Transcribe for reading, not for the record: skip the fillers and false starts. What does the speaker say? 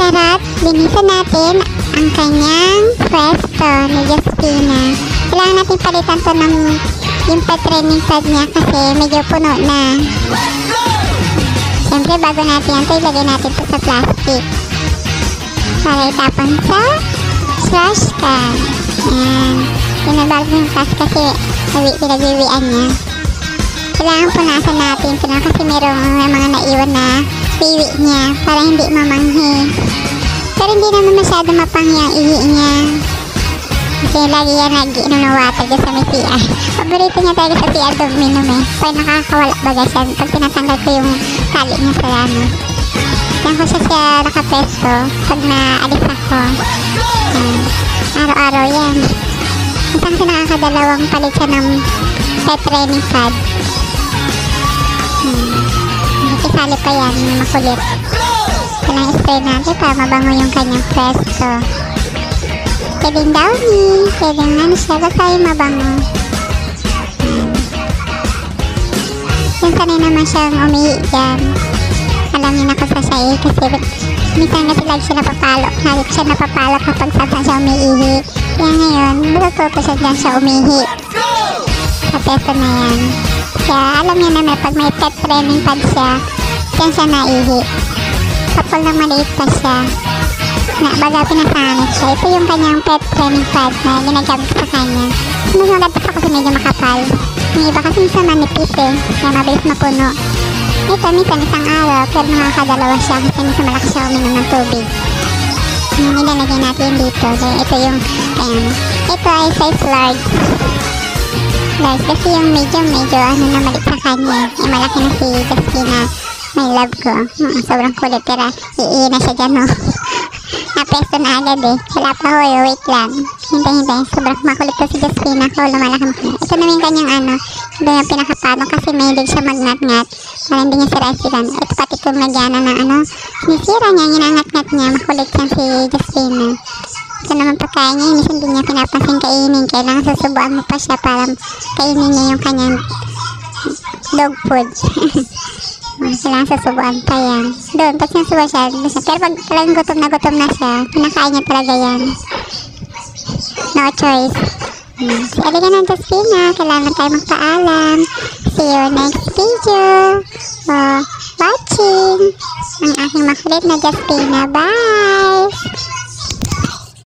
Tara't, linisan natin ang kanyang pwesto ni Jaspina. Kailangan natin palitan to ng yung pa-training pad niya kasi medyo puno na. Siyempre, bago natin yan, ilagay natin to sa plastic para itapon sa trash can. Ayan. Pinabalik mo yung plastic kasi pinagwiwian niya. Kailangan punasan natin ito na kasi mayroong mga naiwan na piwi niya para hindi mamanghi. Pero hindi naman masyado mapanghi ang ihi niya. Kasi lagi yan nag-inom ng water dyan sa may CR. Paborito niya talaga sa CR duminom eh. Pag nakakawala baga siya. Pag tinatanggal ko yung tali niya sa ano. Diyan ko siya nakapesto pag naalis ako. Araw-araw yan. Minsan kasi nakakadalawang palit siya ng pet training pad. Isali pa yan, makulit. Kailangan spray natin para mabango yung kanyang pwesto. Pwedeng downy, pwedeng ano siya, basta yung mabango. Yung sanay naman siyang umihi dyan. Alam niyo na kung sa siya eh, kasi minsan kasi lagi siya napapalo. Lagi siya napapalo kapag saan siya umiihi. Kaya ngayon, natututo siya dyan siya umihi. Sa pwesto na yan. Kaya alam niyo naman pag may pet training pad siya, dyan siya naihi. Kapag lang maliit pa siya, baga pinasanit siya. Ito yung kanyang pet training pad na ginagamit sa kanya. Mas maganda pa kasi medyo makapal. Yung iba kasi minsan manipis eh, kaya mabilis mapuno. Ito minsan isang araw, pero nakakadalawa siya kasi minsan malakas siya uminom ng tubig. Nilalagay natin dito. Ito yung, ayan. Ito ay size large. Large kasi yung medium medyo ano na maliit sa kanya. Malaki na si Jaspina. My love ko. Sobrang kulit. Pero iihi na siya dyan, no? Napesto na agad eh. Wala pa ho, wait lang. Hintay. Sobrang makulit ko si Jaspina ko. Lumalaki. Ito naman yung kanyang ano. Ito yung pinakapatong kasi may hindi siya magnat-ngat. Para hindi niya sira-siran. Ito pati kong nagyanan ng ano. Sinisira niya. Ginangat-ngat niya. Makulit yan si Jaspina. Ito naman pagkain niya. Minsan din niya pinapansin kainin. Kailangan susubuan mo pa siya para kainin niya yung kanyang dog food. Kailangan susubuan pa yan. Doon, pag sinusubuan siya. Pero pag talagang gutom na siya, pinakain niya talaga yan. No choice. Si Aliga ng Jaspina, kailangan tayo magpaalam. See you next video. Watching ang aking makulit na Jaspina. Bye!